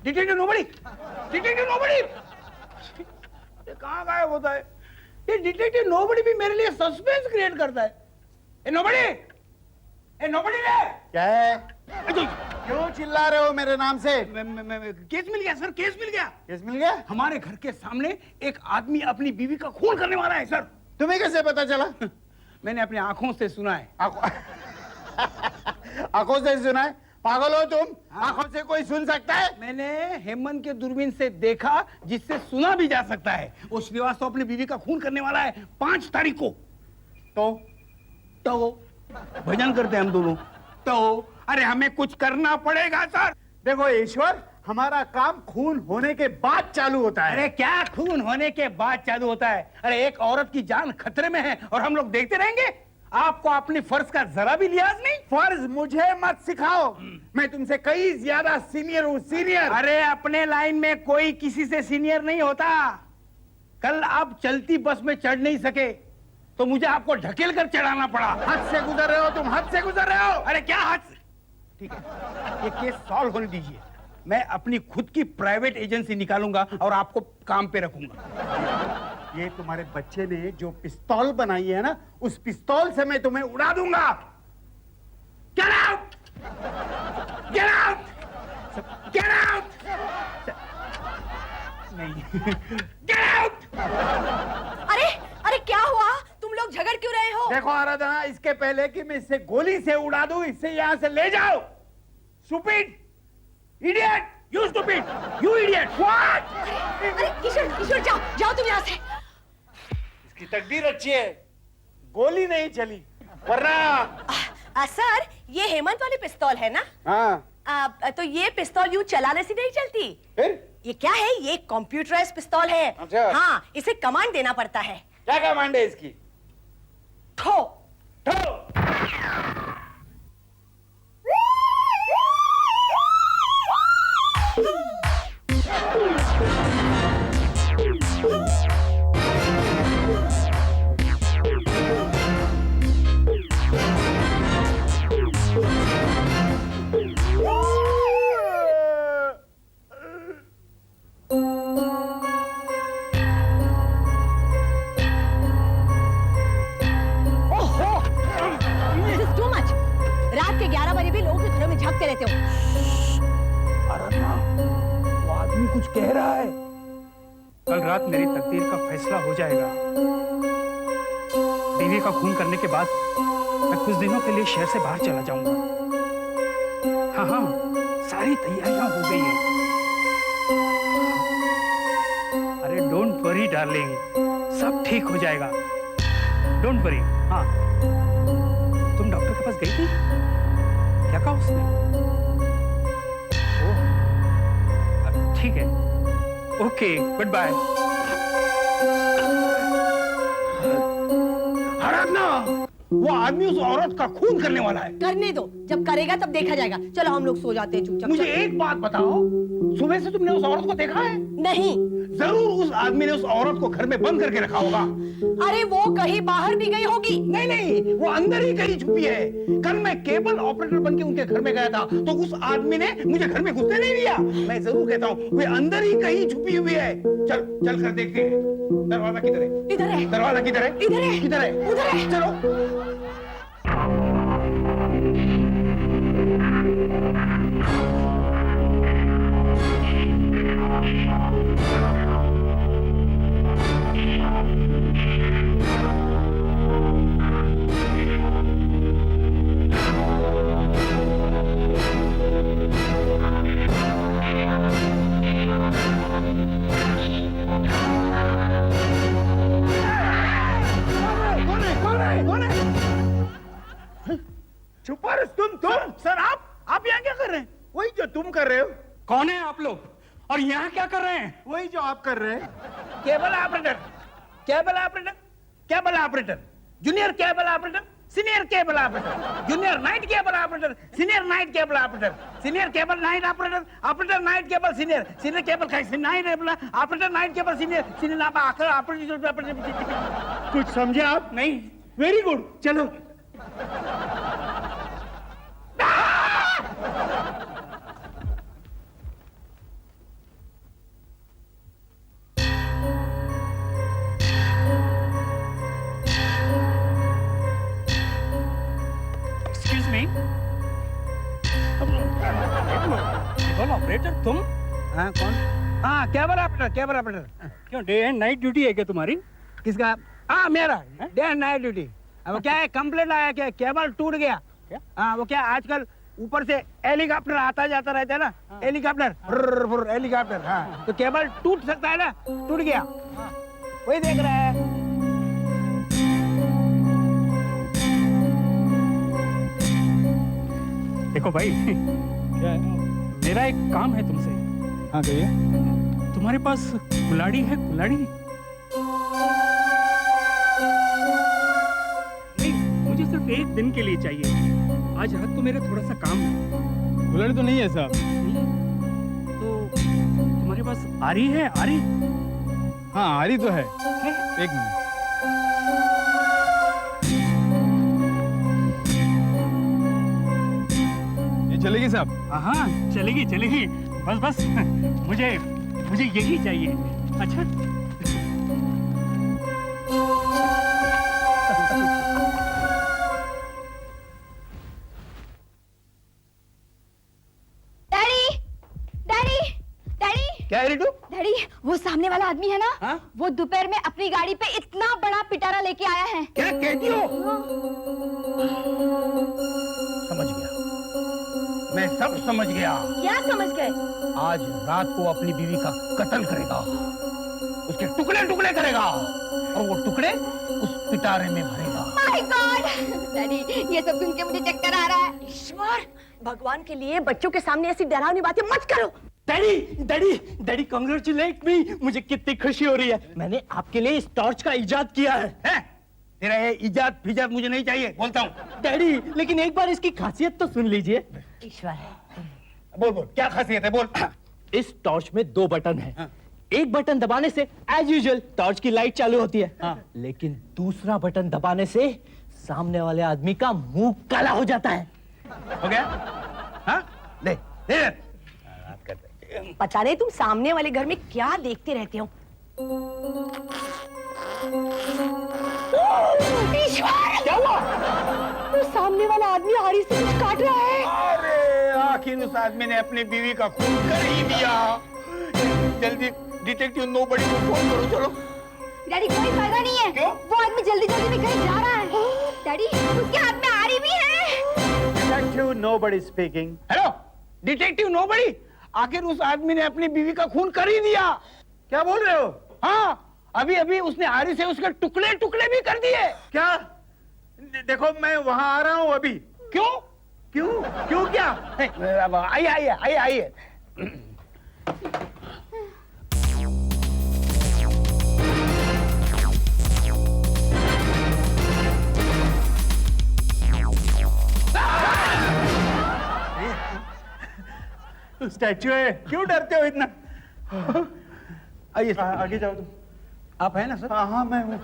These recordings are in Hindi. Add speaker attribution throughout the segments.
Speaker 1: डिटेक्टिव नोबडी, डिटेक्टिव नोबडी कहाँ गायब होता है? ये डिटेक्टिव नोबडी भी मेरे लिए सस्पेंस क्रिएट करता है। ए नोबडी, ए नोबडी रे!
Speaker 2: क्या है? क्यों चिल्ला रहे हो मेरे नाम से?
Speaker 1: केस मिल गया सर, केस मिल गया।
Speaker 2: केस मिल गया?
Speaker 1: हमारे घर के सामने एक आदमी अपनी बीवी का खून करने वाला है सर।
Speaker 2: तुम्हें कैसे पता चला?
Speaker 1: मैंने अपनी आंखों से सुना है।
Speaker 2: आंखों से सुना है? पागल हो तुम? आंखों से कोई सुन सकता है?
Speaker 1: मैंने हेमंत के दूरबीन से देखा, जिससे सुना भी जा सकता है। वो श्रीवास्तव अपनी बीवी का खून करने वाला है 5 तारीख को। तो भजन करते हैं हम दोनों। तो अरे हमें कुछ करना पड़ेगा सर।
Speaker 2: देखो ईश्वर, हमारा काम खून होने के बाद चालू होता है।
Speaker 1: अरे क्या खून होने के बाद चालू होता है? अरे एक औरत की जान खतरे में है और हम लोग देखते रहेंगे? आपको अपनी फर्ज का जरा भी लिहाज नहीं?
Speaker 2: फर्ज मुझे मत सिखाओ, मैं तुमसे कई ज्यादा सीनियर हूँ, सीनियर।
Speaker 1: अरे अपने लाइन में कोई किसी से सीनियर नहीं होता। कल आप चलती बस में चढ़ नहीं सके तो मुझे आपको ढकेल कर चढ़ाना पड़ा।
Speaker 2: हद से गुजर रहे हो तुम, हद से गुजर रहे हो।
Speaker 1: अरे क्या हद से? ठीक है, ये केस सॉल्व होने दीजिए। मैं अपनी खुद की प्राइवेट एजेंसी निकालूंगा और आपको काम पे रखूंगा।
Speaker 2: ये तुम्हारे बच्चे ने जो पिस्तौल बनाई है ना, उस पिस्तौल से मैं तुम्हें उड़ा दूंगा।
Speaker 1: Get out! Get out! Get out! नहीं। Get out!
Speaker 3: अरे अरे क्या हुआ? तुम लोग झगड़ क्यों रहे हो?
Speaker 2: देखो आराधना, इसके पहले कि मैं इसे गोली से उड़ा दूं, इससे यहाँ से ले जाओ। Stupid! Idiot!
Speaker 1: You stupid! You idiot! What?
Speaker 3: अरे ईश्वर जाओ जाओ तुम यहाँ से।
Speaker 2: इसकी तकदीर अच्छी है, गोली नहीं चली, वरना
Speaker 3: सर ये हेमंत वाली पिस्तौल है ना?
Speaker 2: हाँ।
Speaker 3: तो ये पिस्तौल यूं चलाने से नहीं चलती।
Speaker 2: फिर
Speaker 3: ये क्या है? ये कंप्यूटराइज्ड पिस्तौल है।
Speaker 2: अच्छा।
Speaker 3: हाँ, इसे कमांड देना पड़ता है।
Speaker 2: क्या कमांड है इसकी?
Speaker 3: ठो
Speaker 2: ठो।
Speaker 3: रात के 11 बजे भी लोगों के घरों में झांकते रहते हो।
Speaker 1: आराधना, वो आदमी कुछ कह रहा है। कल रात मेरी तकदीर का फैसला हो जाएगा। बीवी का खून करने के बाद मैं कुछ दिनों के लिए शहर से बाहर चला जाऊंगा। हाँ हाँ, सारी तैयारियां हो गई हैं। अरे डोंट वरी डार्लिंग, सब ठीक हो जाएगा। Don't worry. हाँ, तुम डॉक्टर के पास गई थी? क्या कहा उसने? ओह, ठीक है, ओके, गुड बाय। आराधना, वो आदमी उस औरत का खून करने वाला है।
Speaker 3: करने दो, जब करेगा तब देखा जाएगा। चलो हम लोग सो जाते हैं चुपचाप।
Speaker 1: मुझे एक बात बताओ, सुबह से तुमने उस औरत को देखा है?
Speaker 3: नहीं।
Speaker 1: जरूर उस आदमी ने उस औरत को घर में बंद करके रखा होगा।
Speaker 3: अरे वो कहीं बाहर भी गई होगी।
Speaker 1: नहीं नहीं, वो अंदर ही कहीं छुपी है। कल मैं केबल ऑपरेटर बनके उनके घर में गया था तो उस आदमी ने मुझे घर में घुसने नहीं दिया। मैं जरूर कहता हूँ वे अंदर ही कहीं छुपी हुई है। चल चल कर देखते हैं। दरवाजा किधर है?
Speaker 3: इधर है।
Speaker 1: दरवाजा किधर है?
Speaker 3: इधर है।
Speaker 1: किधर है?
Speaker 3: उधर है।
Speaker 1: चलो।
Speaker 2: छुपर तुम
Speaker 1: सर आप यहाँ क्या कर रहे हैं?
Speaker 2: वही जो तुम कर रहे हो।
Speaker 1: कौन है आप लोग और यहाँ क्या कर रहे हैं?
Speaker 2: वही जो आप कर रहे हैं।
Speaker 1: Cable operator, cable operator, cable operator, junior cable operator, senior cable operator, junior night cable operator, senior night cable operator, senior cable night operator, operator night cable senior, senior cable night operator, night cable senior, senior operator.
Speaker 2: कुछ समझे आप?
Speaker 1: नहीं।
Speaker 2: वेरी गुड, चलो।
Speaker 4: ऑपरेटर तुम?
Speaker 1: हाँ कौन? हाँ केबल ऑपरेटर।
Speaker 4: क्यों डे एंड नाइट ड्यूटी है क्या तुम्हारी?
Speaker 1: किसका? हाँ मेरा डे एंड नाइट ड्यूटी। अब क्या है, कंप्लेंट आया कि केबल टूट गया।
Speaker 4: क्या?
Speaker 1: हाँ वो क्या आजकल ऊपर से हेलीकॉप्टर आता जाता रहता है ना, हेलीकॉप्टर हेलीकॉप्टर। हाँ तो केबल टूट सकता है ना, टूट गया, वही देख रहा है।
Speaker 4: देखो भाई,
Speaker 2: क्या है?
Speaker 4: मेरा एक काम है तुमसे।
Speaker 2: हाँ कहिए।
Speaker 4: तुम्हारे पास कुल्हाड़ी है? कुल्हाड़ी नहीं, मुझे सिर्फ एक दिन के लिए चाहिए। आज रात को मेरा थोड़ा सा काम है।
Speaker 2: बुलेट तो नहीं है साहब।
Speaker 4: तो तुम्हारे पास आरी है? आरी
Speaker 2: हाँ आरी तो है।
Speaker 4: है?
Speaker 2: एक मिनट। ये चलेगी साहब?
Speaker 4: हाँ चलेगी चलेगी। बस बस मुझे मुझे यही चाहिए। अच्छा
Speaker 3: डैडी डैडी डैडी
Speaker 1: क्या है रिटू?
Speaker 3: डैडी, वो सामने वाला आदमी है ना,
Speaker 1: हाँ?
Speaker 3: वो दोपहर में अपनी गाड़ी पे इतना बड़ा पिटारा लेके आया है।
Speaker 1: क्या कहती हो? समझ गया, मैं सब समझ गया।
Speaker 3: क्या समझ गए?
Speaker 1: आज रात को अपनी बीवी का कत्ल करेगा, उसके टुकड़े टुकड़े करेगा और वो टुकड़े उस पिटारे में भरेगा।
Speaker 3: माय गॉड डैडी, ये सब सुन के मुझे चक्कर आ रहा है। ईश्वर, भगवान के लिए बच्चों के सामने ऐसी डरावनी बातें मत करो।
Speaker 5: डैडी डैडी डैडी कांग्रेचुलेट मी, मुझे कितनी खुशी हो रही है। मैंने आपके लिए इस टॉर्च का इजाद किया है।
Speaker 1: हैं? तेरा ये इजाद फिजाद मुझे नहीं चाहिए, बोलता हूँ।
Speaker 5: डैडी लेकिन एक बार इसकी खासियत तो सुन लीजिए।
Speaker 3: ईश्वर,
Speaker 1: बोल बोल, क्या खासियत है, बोल।
Speaker 5: इस टॉर्च में 2 बटन हैं। एक बटन दबाने से एज यूजुअल टॉर्च की लाइट चालू होती है, लेकिन दूसरा बटन दबाने से सामने वाले आदमी का मुंह काला हो जाता है।
Speaker 1: हो गया? हाँ? ले ले ले। बात करते हैं।
Speaker 3: पता नहीं तुम सामने वाले घर में क्या देखते रहते हो। ईश्वर,
Speaker 1: क्या हुआ?
Speaker 3: वो सामने वाला आदमी आरी से कुछ काट रहा है।
Speaker 1: अरे आखिर उस आदमी ने अपनी बीवी का खून कर ही दिया। जल्दी डिटेक्टिव नोबडी को फोन करो, चलो।
Speaker 3: डैडी कोई फायदा नहीं है।
Speaker 1: क्यों?
Speaker 3: वो आदमी जल्दी जल्दी में कहीं जा रहा है। डैडी उसके हाथ में आरी भी है।
Speaker 2: Detective nobody speaking.
Speaker 1: Hello detective nobody, आखिर उस आदमी ने अपनी बीवी का खून कर ही दिया।
Speaker 2: क्या बोल रहे हो?
Speaker 1: हाँ अभी अभी उसने आरी से उसके टुकड़े टुकड़े भी कर दिए।
Speaker 2: क्या? देखो मैं वहां आ रहा हूँ अभी।
Speaker 1: क्यों?
Speaker 2: क्यों? क्यों क्या?
Speaker 1: अब आइए आइए आइए आइए।
Speaker 2: स्टैचू है, क्यों डरते हो इतना?
Speaker 1: आइए
Speaker 2: आगे जाओ तुम।
Speaker 1: आप है ना सर?
Speaker 2: हाँ हाँ मैं हूँ।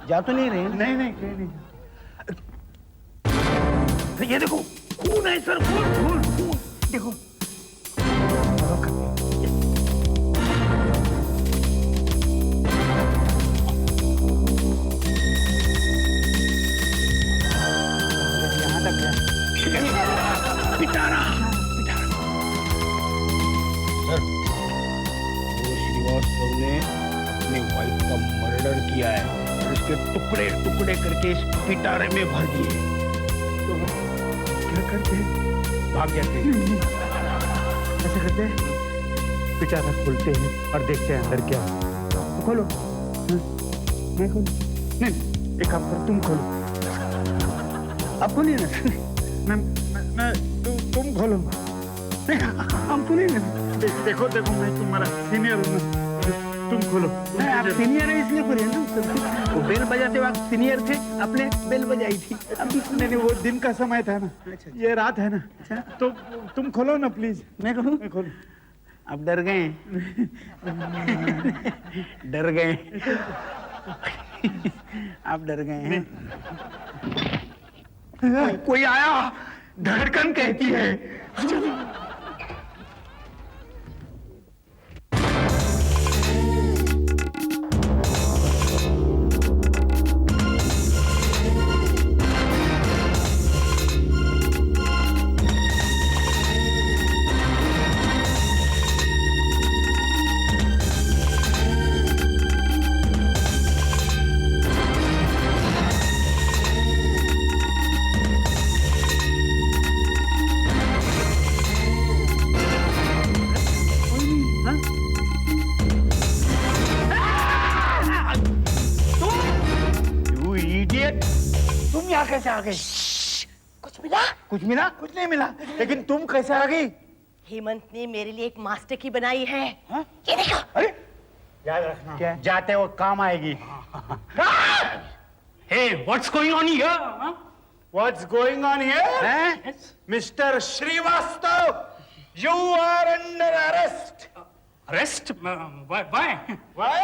Speaker 1: जा तो नहीं रहे हैं?
Speaker 2: नहीं नहीं कहीं नहीं।
Speaker 1: तो ये देखो खून है सर, खून खून खून देखो। यहाँ तक है। पिटारा पिटारा। सर वो श्रीवास्तव ने अपनी वाइफ का मर्डर किया है और उसके टुकड़े टुकड़े करके इस पिटारे में भर दिए।
Speaker 2: तो क्या करते हैं?
Speaker 1: भाग जाते हैं।
Speaker 2: ऐसे करते हैं, पिटारा खोलते हैं और देखते हैं अंदर क्या है। तो खोलो। मैं खोलूं? नहीं, एक काम करो, तुम खोलो।
Speaker 1: अब खोलिए ना।
Speaker 2: तुम खोलो।
Speaker 1: नहीं, हम खोलिए ना।
Speaker 2: देखो देखो मैं तुम्हारा सीनियर हूँ ना, तुम खोलो।
Speaker 1: नहीं, आप सीनियर है इसलिए खोलिए ना। वो बेल बजाते वक्त सीनियर थे, अपने बेल बजाई थी।
Speaker 2: नहीं नहीं, वो दिन का समय था ना, ये रात है ना, तो तुम खोलो ना प्लीज।
Speaker 1: मैं खोलूं?
Speaker 2: मैं खोलो।
Speaker 1: आप डर गए? डर गए? आप डर गए हैं? कोई आया, धड़कन कहती है। कैसे आ गई?
Speaker 3: कुछ मिला?
Speaker 1: कुछ मिला? कुछ नहीं मिला। लेकिन तुम कैसे आ गई?
Speaker 3: हेमंत ने मेरे लिए एक मास्टर की बनाई है।
Speaker 1: हाँ?
Speaker 3: ये देखो।
Speaker 1: अरे याद रखना, क्या जाते वो काम आएगी।
Speaker 4: Hey, what's going on here?
Speaker 1: What's going on here?
Speaker 4: Yes.
Speaker 1: Mr. Srivastava, you are under arrest.
Speaker 4: Arrest? Why?
Speaker 1: Why?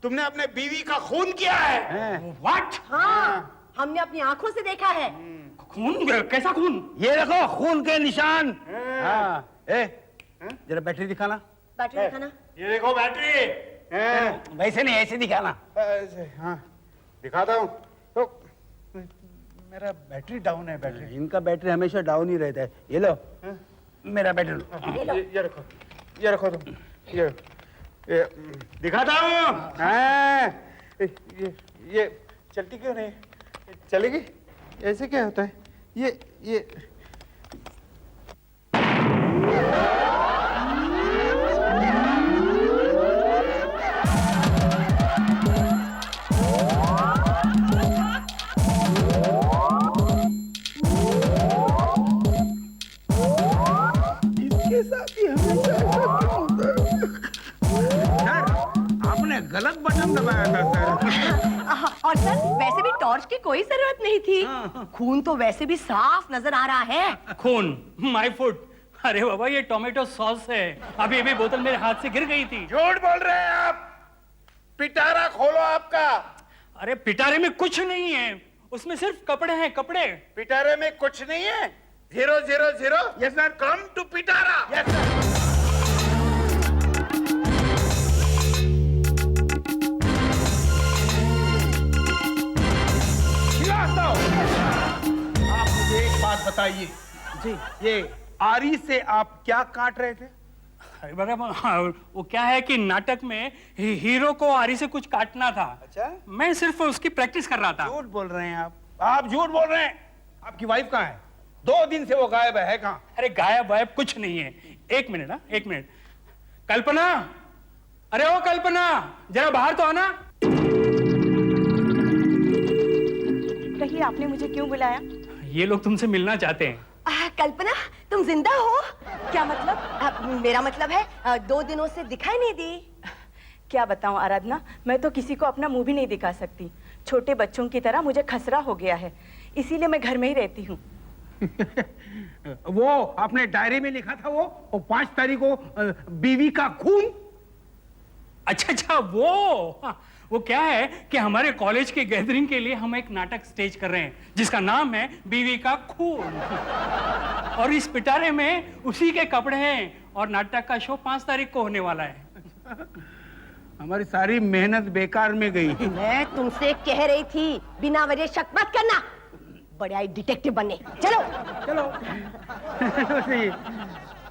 Speaker 1: तुमने अपने बीवी का खून किया है।
Speaker 4: What?
Speaker 3: हाँ, हमने अपनी आंखों से देखा है।
Speaker 4: खून? कैसा खून?
Speaker 1: ये देखो खून के निशान। हाँ, जरा बैटरी दिखाना।
Speaker 3: बैटरी दिखाना।
Speaker 1: ये देखो बैटरी। वैसे नहीं, ऐसे दिखाना। ऐसे, हाँ, दिखाता हूँ। तो मेरा बैटरी डाउन है। बैटरी इनका बैटरी हमेशा डाउन ही रहता है। ये लो मेरा बैटरी। ये रखो, ये रखो तुम। ये दिखाता हूँ। ये चलती क्यों नहीं? चलेगी? ऐसे क्या होता है? ये इसके साथ ही हमेशा ऐसा क्यों होता है? सर, आपने गलत बटन दबाया था सर।
Speaker 3: और सर वैसे भी टॉर्च की कोई जरूरत नहीं थी। खून तो वैसे भी साफ नजर आ रहा है।
Speaker 4: खून? My foot. अरे बाबा ये टोमेटो सॉस है। अभी बोतल मेरे हाथ से गिर गई थी।
Speaker 1: झूठ बोल रहे हैं आप। पिटारा खोलो आपका।
Speaker 4: अरे पिटारे में कुछ नहीं है, उसमें सिर्फ कपड़े हैं, कपड़े।
Speaker 1: पिटारे में कुछ नहीं है। 000। Yes sir, come to Pitara. Yes sir. आप मुझे एक बात बताइए जी, ये आरी से आप क्या काट रहे थे?
Speaker 4: अरे बाबा वो क्या है कि नाटक में हीरो को आरी से कुछ काटना था।
Speaker 1: अच्छा,
Speaker 4: मैं सिर्फ उसकी प्रैक्टिस कर रहा था।
Speaker 1: झूठ बोल रहे हैं आप झूठ बोल रहे हैं। आपकी वाइफ कहाँ है? 2 दिन से वो गायब है कहाँ?
Speaker 4: अरे गायब वायब कुछ नहीं है। एक मिनट ना, एक मिनट। कल्पना, अरे ओ कल्पना, जरा बाहर तो आना।
Speaker 3: कहिए आपने मुझे क्यों बुलाया?
Speaker 4: ये लोग तुमसे मिलना चाहते हैं।
Speaker 3: कल्पना, तुम जिंदा हो? क्या मतलब? मेरा मतलब है 2 दिनों से दिखाई नहीं दी।
Speaker 6: क्या बताऊं आराधना, मैं तो किसी को अपना मुंह भी नहीं दिखा सकती। छोटे बच्चों की तरह मुझे खसरा हो गया है, इसीलिए मैं घर में ही रहती हूँ।
Speaker 1: वो आपने डायरी में लिखा था वो 5 तारीख को बीवी का खून।
Speaker 4: अच्छा वो क्या है कि हमारे कॉलेज के गैदरिंग के लिए हम एक नाटक स्टेज कर रहे हैं जिसका नाम है बीवी का खून। और इस पिटारे में उसी के कपड़े हैं और नाटक का शो 5 तारीख को होने वाला है।
Speaker 1: हमारी सारी मेहनत बेकार में गई।
Speaker 3: मैं तुमसे कह रही थी बिना वजह शक मत करना। बड़े आई डिटेक्टिव बनने। चलो
Speaker 1: चलो।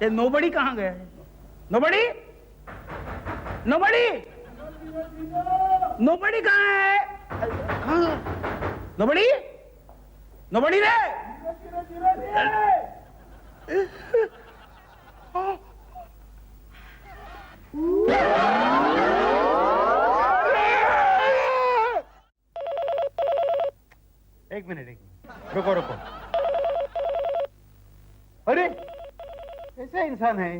Speaker 1: ये नोबड़ी कहाँ गया है? नोबड़ी कहाँ है? नोबड़ी रे। एक मिनट रुको। अरे कैसा इंसान है?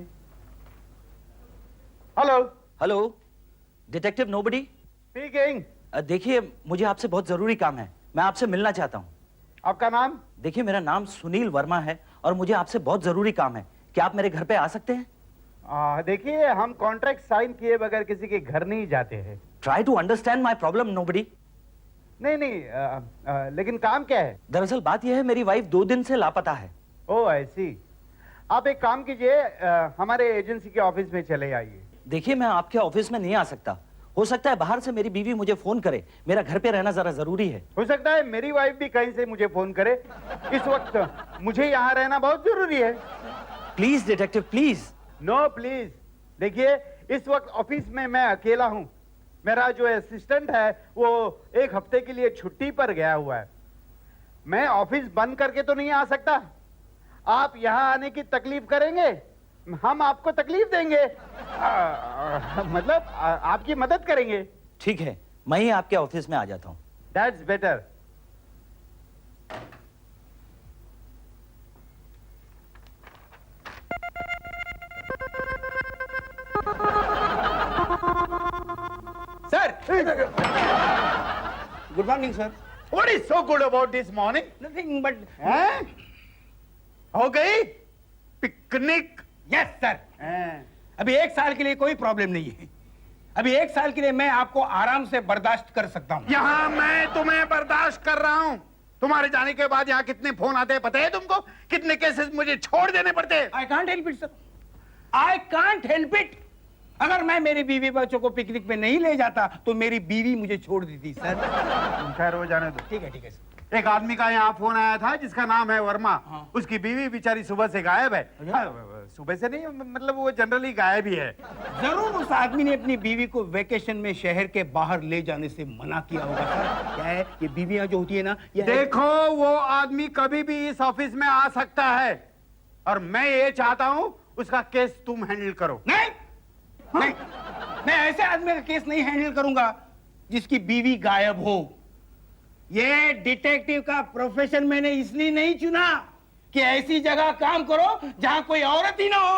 Speaker 7: Hello, detective nobody
Speaker 1: speaking.
Speaker 7: देखिए मुझे आपसे बहुत जरूरी काम है, मैं आपसे मिलना चाहता हूँ।
Speaker 1: आपका नाम?
Speaker 7: देखिए मेरा नाम सुनील वर्मा है और मुझे आपसे बहुत जरूरी काम है। क्या आप मेरे घर पे आ सकते हैं?
Speaker 1: देखिए हम कॉन्ट्रैक्ट साइन किए बगैर किसी के घर नहीं जाते हैं।
Speaker 7: Try to understand my problem nobody.
Speaker 1: नहीं, लेकिन काम क्या है?
Speaker 7: दरअसल बात यह है मेरी वाइफ 2 दिन से लापता है।
Speaker 1: ओह ऐसी। आप एक काम कीजिए, हमारे एजेंसी के ऑफिस में चले आइए।
Speaker 7: देखिए मैं आपके ऑफिस में नहीं आ सकता, हो सकता है बाहर से मेरी बीवी मुझे फोन करे, मेरा घर पे रहना जरा जरूरी है।
Speaker 1: हो सकता है मेरी वाइफ भी कहीं से मुझे फोन करे। इस वक्त मुझे यहाँ रहना बहुत जरूरी है।
Speaker 7: Please detective please.
Speaker 1: No please. देखिए इस वक्त ऑफिस में मैं अकेला हूँ। मेरा जो असिस्टेंट है वो 1 हफ्ते के लिए छुट्टी पर गया हुआ है। मैं ऑफिस बंद करके तो नहीं आ सकता। आप यहाँ आने की तकलीफ करेंगे, हम आपको तकलीफ देंगे। मतलब आपकी मदद करेंगे।
Speaker 7: ठीक है, मैं ही आपके ऑफिस में आ जाता हूँ।
Speaker 1: That's better. Good morning sir.
Speaker 2: What is so good about this morning?
Speaker 1: Nothing but
Speaker 2: हैं? हो गई पिकनिक?
Speaker 1: Yes sir. अभी 1 साल के लिए कोई प्रॉब्लम नहीं है। अभी 1 साल के लिए मैं आपको आराम से बर्दाश्त कर सकता हूँ।
Speaker 2: यहाँ मैं तुम्हें बर्दाश्त कर रहा हूँ। तुम्हारे जाने के बाद यहाँ कितने फोन आते हैं पता है तुमको? कितने केसेस मुझे छोड़ देने पड़ते हैं।
Speaker 1: I can't help it sir, I can't help it. अगर मैं मेरी बीवी बच्चों को पिकनिक में नहीं ले जाता तो मेरी बीवी मुझे छोड़ देती सर।
Speaker 2: खैर वो जाने दो।
Speaker 1: ठीक है सर।
Speaker 2: एक आदमी का यहाँ फोन आया था जिसका नाम है वर्मा। उसकी बीवी बेचारी सुबह से गायब है। सुबह से नहीं, मतलब वो जनरली गायब ही है।
Speaker 1: जरूर उस आदमी ने अपनी बीवी को वेकेशन में शहर के बाहर ले जाने से मना किया होगा सर। क्या है ये बीवियां जो होती है ना, ये
Speaker 2: देखो वो आदमी कभी भी इस ऑफिस में आ सकता है और मैं ये चाहता हूँ उसका केस तुम हैंडल करो।
Speaker 1: नहीं नहीं, मैं ऐसे आदमी का केस नहीं हैंडल करूंगा जिसकी बीवी गायब हो। ये डिटेक्टिव का प्रोफेशन मैंने इसलिए नहीं चुना कि ऐसी जगह काम करो जहां कोई औरत ही ना हो।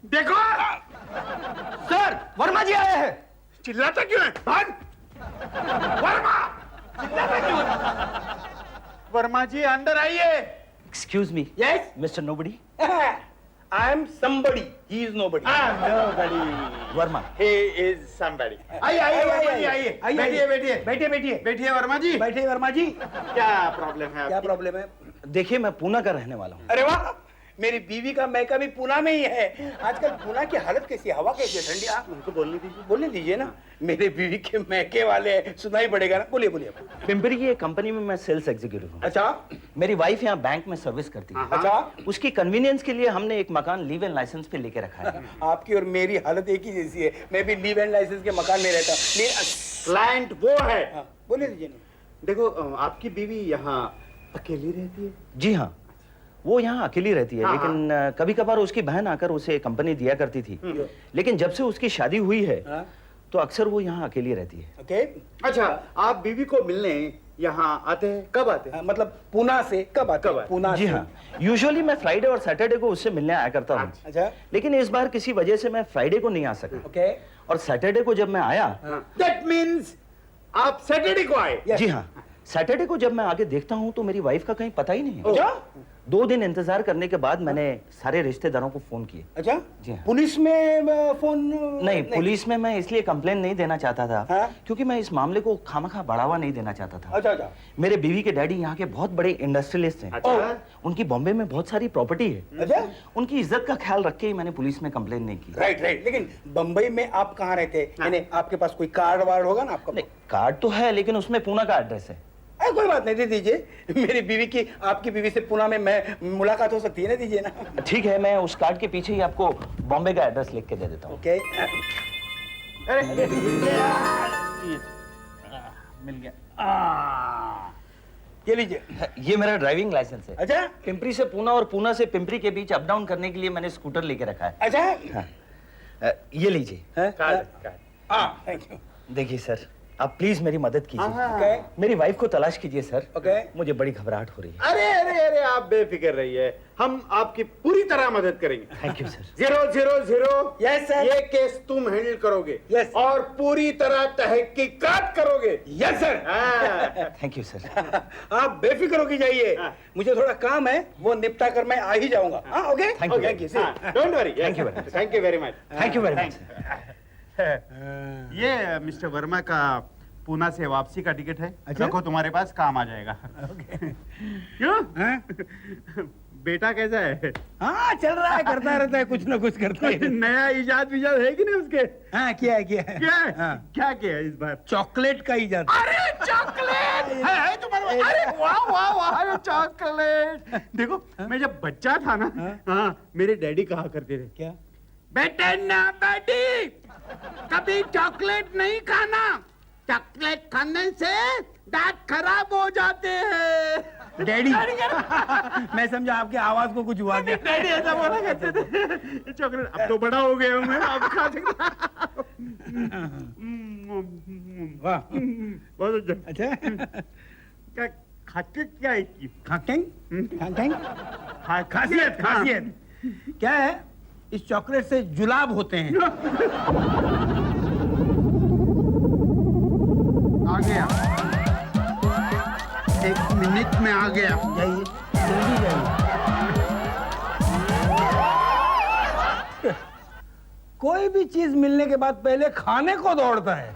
Speaker 2: देखो
Speaker 5: सर, वर्मा जी आए हैं।
Speaker 2: चिल्लाता क्यों है? भाग! वर्मा! चिल्लाता क्यों है? वर्मा जी अंदर आइए।
Speaker 7: Excuse me,
Speaker 1: yes,
Speaker 7: mister nobody.
Speaker 1: I am somebody, he is nobody.
Speaker 2: Nobody.
Speaker 7: Verma.
Speaker 2: He is somebody. आइए आइए वर्मा जी आइए। बैठिए बैठिए
Speaker 1: बैठिए बैठिए
Speaker 2: बैठिए वर्मा जी।
Speaker 1: बैठिए वर्मा जी।
Speaker 2: क्या प्रॉब्लम है?
Speaker 1: क्या प्रॉब्लम है?
Speaker 7: देखिए मैं पूना का रहने वाला हूँ।
Speaker 1: अरे वाह, मेरी बीवी का मैका भी पुणे में ही है। आजकल पुणे की हालत कैसी है? हवा कैसी है? ठंडी? आप
Speaker 2: उनको बोलने दीजिए।
Speaker 1: बोलने दीजिए ना। मेरे बीवी के मैके वाले हैं, सुनाई पड़ेगा ना। बोलिए बोलिए।
Speaker 7: पिंपरी की एक कंपनी में मैं सेल्स एग्जीक्यूटिव हूँ।
Speaker 1: अच्छा
Speaker 7: मेरी वाइफ यहाँ बैंक में सर्विस करती है।
Speaker 1: अच्छा,
Speaker 7: उसकी कन्वीनियंस के लिए हमने एक मकान लीव एंड लाइसेंस पे लेके रखा है।
Speaker 1: आपकी और मेरी हालत एक ही जैसी है। मैं भी लीव एंड लाइसेंस के मकान में रहता हूँ।
Speaker 2: क्लाइंट वो है।
Speaker 1: बोलिए दीजिए ना।
Speaker 2: देखो आपकी बीवी यहाँ अकेली रहती है?
Speaker 7: जी हाँ, वो यहाँ अकेली रहती है,
Speaker 2: हाँ,
Speaker 7: लेकिन कभी कभार उसकी बहन आकर उसे कंपनी दिया करती थी। लेकिन जब से उसकी शादी हुई है
Speaker 1: हाँ।
Speaker 7: तो अक्सर वो यहाँ अकेली रहती है।
Speaker 1: ओके।
Speaker 2: अच्छा, आप बीवी को मिलने यहाँ आते हैं? कब आते हैं?
Speaker 1: मतलब पुणे से कब आते? पुणे
Speaker 7: जी
Speaker 1: से।
Speaker 7: हाँ, यूजुअली मैं फ्राइडे और सैटरडे को उससे मिलने आया करता हूँ।
Speaker 1: अच्छा,
Speaker 7: लेकिन इस बार किसी वजह से मैं फ्राइडे को नहीं आ सका
Speaker 1: ओके।
Speaker 7: और सैटरडे को जब मैं आया,
Speaker 2: That means आप सैटरडे को आए?
Speaker 1: Yes.
Speaker 7: जी हाँ, सैटरडे को जब मैं आगे देखता हूँ तो मेरी वाइफ का कहीं पता ही नहीं है।
Speaker 1: अच्छा
Speaker 7: 2 दिन इंतजार करने के बाद मैंने सारे रिश्तेदारों को फोन किए।
Speaker 1: अच्छा,
Speaker 7: जी हाँ।
Speaker 1: पुलिस में फोन
Speaker 7: नहीं, पुलिस में मैं इसलिए कंप्लेन नहीं देना चाहता था
Speaker 1: हाँ?
Speaker 7: क्योंकि मैं इस मामले को खामखा बढ़ावा नहीं देना चाहता था।
Speaker 1: अच्छा अच्छा
Speaker 7: मेरे बीवी के डैडी यहाँ के बहुत बड़े इंडस्ट्रियलिस्ट हैं।
Speaker 2: अच्छा।
Speaker 7: उनकी बॉम्बे में बहुत सारी प्रॉपर्टी है।
Speaker 1: अच्छा,
Speaker 7: उनकी इज्जत का ख्याल रख के ही मैंने पुलिस में कंप्लेन नहीं की।
Speaker 1: Right right. लेकिन बंबई में आप कहाँ रहते हैं? यानी आपके पास कोई कार्ड वार्ड होगा ना आपका?
Speaker 7: नहीं, कार्ड तो है लेकिन उसमें पूना का एड्रेस है।
Speaker 1: कोई बात नहीं, दे दीजिए। मेरी बीवी की आपकी बीवी से पुणे में मैं मुलाकात हो सकती है ना, दीजिए ना।
Speaker 7: ठीक है, मैं उस कार्ड के पीछे ही आपको बॉम्बे का एड्रेस लिख के दे देता हूँ।
Speaker 1: ओके।
Speaker 2: मिल गया।
Speaker 1: ये लीजिए।
Speaker 7: ये मेरा ड्राइविंग लाइसेंस है।
Speaker 1: अच्छा
Speaker 7: पिंपरी से पूना और पूना से पिंपरी के बीच अप डाउन करने के लिए मैंने स्कूटर लेके रखा है।
Speaker 1: अच्छा।
Speaker 7: ये लीजिए।
Speaker 2: कार्ड।
Speaker 1: Thank you.
Speaker 7: देखिए सर, आप प्लीज मेरी मदद कीजिए।
Speaker 1: ओके
Speaker 7: मेरी वाइफ को तलाश कीजिए सर।
Speaker 1: ओके।
Speaker 7: मुझे बड़ी घबराहट हो रही है।
Speaker 2: अरे अरे अरे, आप बेफिक्र रहिए, हम आपकी पूरी तरह मदद करेंगे।
Speaker 7: Thank you sir.
Speaker 2: 000।
Speaker 1: Yes, sir.
Speaker 2: ये केस तुम हैंडल करोगे?
Speaker 1: Yes.
Speaker 2: और पूरी तरह तहकीकात करोगे?
Speaker 1: Yes sir.
Speaker 2: हाँ।
Speaker 7: Thank you sir.
Speaker 1: आप बेफिक्र होके जाइए।
Speaker 2: हाँ।
Speaker 1: मुझे थोड़ा काम है, वो निपटा कर मैं आ ही जाऊंगा। हाँ okay.
Speaker 7: Thank you.
Speaker 1: Thank you sir.
Speaker 2: Don't worry.
Speaker 7: Thank you very much.
Speaker 2: Thank you very much.
Speaker 7: Thank you very much.
Speaker 2: ये मिस्टर वर्मा का पूना से वापसी का टिकट है।
Speaker 1: अच्छा?
Speaker 2: रखो, तुम्हारे पास काम आ जाएगा। क्यों? बेटा कैसा है?
Speaker 1: हाँ चल रहा है, करता रहता है, कुछ ना कुछ करता है।
Speaker 2: नया इजाद विजाद है कि नहीं उसके?
Speaker 1: हाँ किया है किया है।
Speaker 2: क्या है?
Speaker 1: हाँ।
Speaker 2: क्या किया है इस बार?
Speaker 1: चॉकलेट का इजाद।
Speaker 2: अरे चॉकलेट है तुम्हारे? अरे वाह वाह वाह, चॉकलेट। देखो मैं जब बच्चा था ना, हाँ मेरे डैडी कहा करते थे,
Speaker 1: क्या?
Speaker 2: बेटे ना बेटी, कभी चॉकलेट नहीं खाना, चॉकलेट खाने से दांत खराब हो जाते हैं।
Speaker 1: डैडी। मैं समझा आपकी आवाज को कुछ हुआ क्या?
Speaker 2: डैडी ऐसा बोला करते थे। चॉकलेट अब तो बड़ा हो गया हूँ मैं, अब खा सकता।
Speaker 1: वाह।
Speaker 2: बहुत अच्छा।
Speaker 1: अच्छा
Speaker 2: क्या खासियत क्या है इसकी?
Speaker 1: खाकेंग खाकेंग
Speaker 2: खासियत
Speaker 1: खासियत क्या है? इस चॉकलेट से जुलाब होते हैं।
Speaker 2: आ गया, 1 मिनट में आ गया।
Speaker 1: जाइए, जल्दी जाइए। कोई भी चीज मिलने के बाद पहले खाने को दौड़ता है।